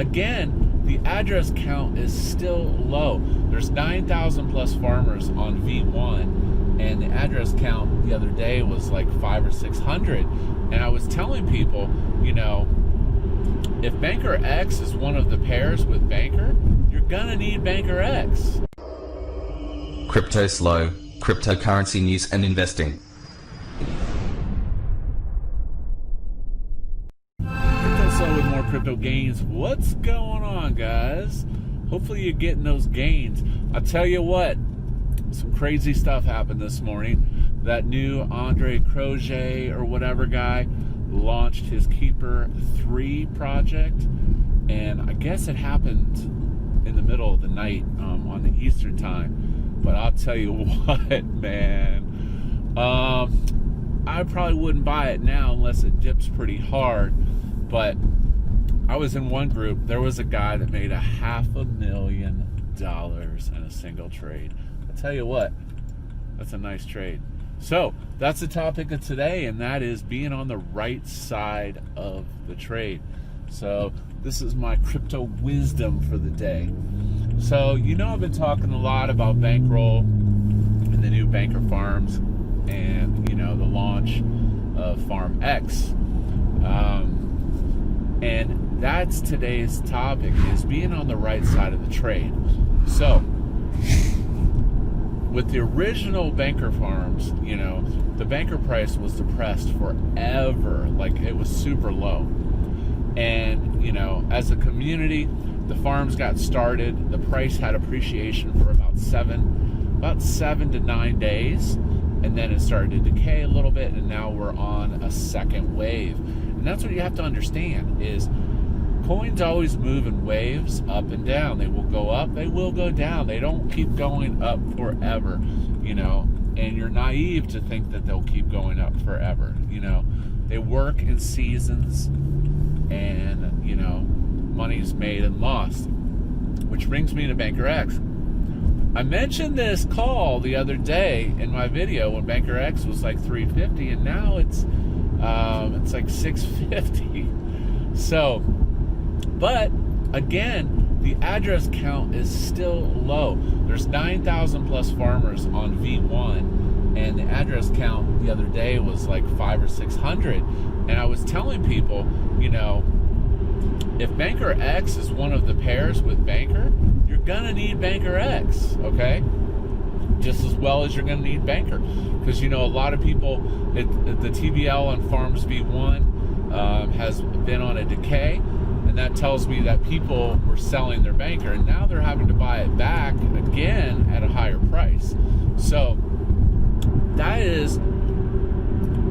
Again, the address count is still low. There's 9,000 plus farmers on V1, and the address count the other day was like 500 or 600. And I was telling people, if Banker X is one of the pairs with Banker, you're gonna need Banker X. CryptoSLO, cryptocurrency news and investing. CryptoSLO with more crypto gains. What's going on, guys? Hopefully you're getting those gains. I'll tell you what, some crazy stuff happened this morning. That new Andre Croget or whatever guy launched his Keeper 3 project, and I guess it happened in the middle of the night on the Eastern time. But I'll tell you what, man, I probably wouldn't buy it now unless it dips pretty hard. But I was in one group. There was a guy that made $500,000 in a single trade. I'll tell you what, that's a nice trade. So that's the topic of today, and that is being on the right side of the trade. So this is my crypto wisdom for the day. So I've been talking a lot about bankroll and the new Banker Farms and the launch of FarmX. And that's today's topic, is being on the right side of the trade. So with the original Banker Farms, the Banker price was depressed forever. Like, it was super low. And, as a community, the farms got started. The price had appreciation for about 7 to 9 days. And then it started to decay a little bit, and now we're on a second wave. And that's what you have to understand, is coins always move in waves, up and down. They will go up, they will go down. They don't keep going up forever, and you're naive to think that they'll keep going up forever. They work in seasons, and, money's made and lost. Which brings me to Banker X. I mentioned this call the other day in my video when Banker X was like 350, and now it's like 650. So, but again, the address count is still low. There's 9,000 plus farmers on V1, and the address count the other day was like 500 or 600. And I was telling people, if Banker X is one of the pairs with Banker, you're gonna need Banker X, okay? Just as well as you're gonna need Banker. Because, a lot of people, the TVL on Farms V1 has been on a decay, and that tells me that people were selling their Banker, and now they're having to buy it back again at a higher price. So that is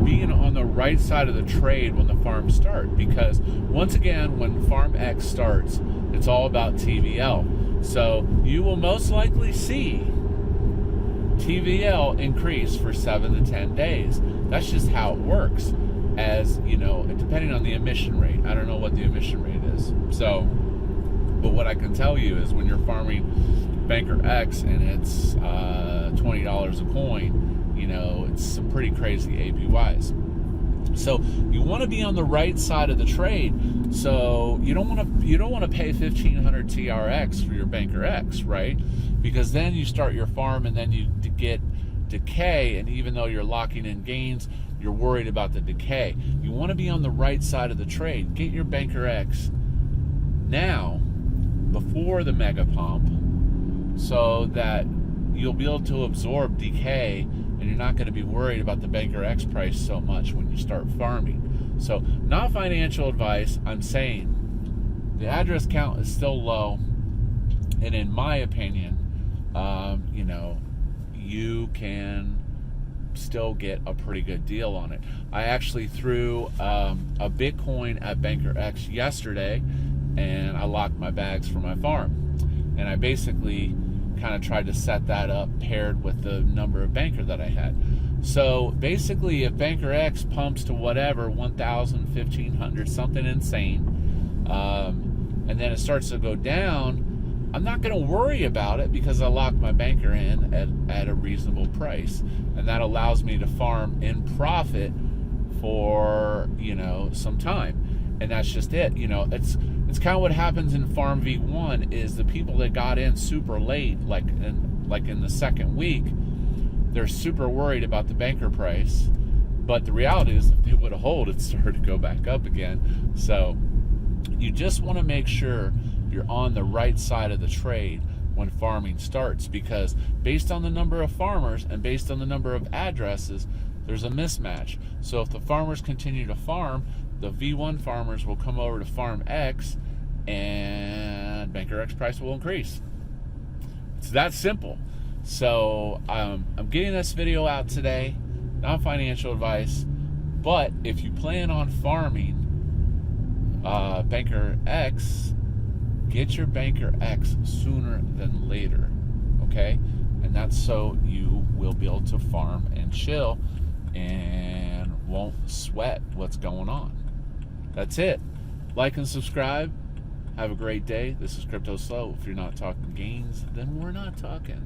being on the right side of the trade when the farms start, because once again, when FarmX starts, it's all about TVL. So you will most likely see TVL increase for 7 to 10 days. That's just how it works, as depending on the emission rate. I don't know what the emission rate is. So, but what I can tell you is when you're farming Banker X and it's $20 a coin, it's some pretty crazy APYs. So you want to be on the right side of the trade. So you don't want to pay 1,500 TRX for your Banker X, right? Because then you start your farm and then you get decay, and even though you're locking in gains, you're worried about the decay. You want to be on the right side of the trade. Get your Banker X now, before the mega pump, so that you'll be able to absorb decay, and you're not going to be worried about the Banker X price so much when you start farming. So, not financial advice. I'm saying the address count is still low, and in my opinion, you can still get a pretty good deal on it. I actually threw a Bitcoin at Banker X yesterday, and I locked my bags for my farm. And I basically kind of tried to set that up paired with the number of Banker that I had. So basically, if Banker X pumps to whatever, 1,000, 1,500, something insane, and then it starts to go down, I'm not going to worry about it because I locked my Banker in at a reasonable price. And that allows me to farm in profit for, some time. and that's just it. It's kind of what happens in Farm V1 is the people that got in super late, like in the second week, they're super worried about the banker price. But the reality is, if they would have held, it started to go back up again. So you just want to make sure you're on the right side of the trade when farming starts, because based on the number of farmers and based on the number of addresses, there's a mismatch. So if the farmers continue to farm, the V1 farmers will come over to Farm X and Banker X price will increase. It's that simple. So I'm getting this video out today, not financial advice, but if you plan on farming Banker X, get your Banker X sooner than later, okay? And that's so you will be able to farm and chill and won't sweat what's going on. That's it. Like and subscribe. Have a great day. This is CryptoSLO. If you're not talking gains, then we're not talking.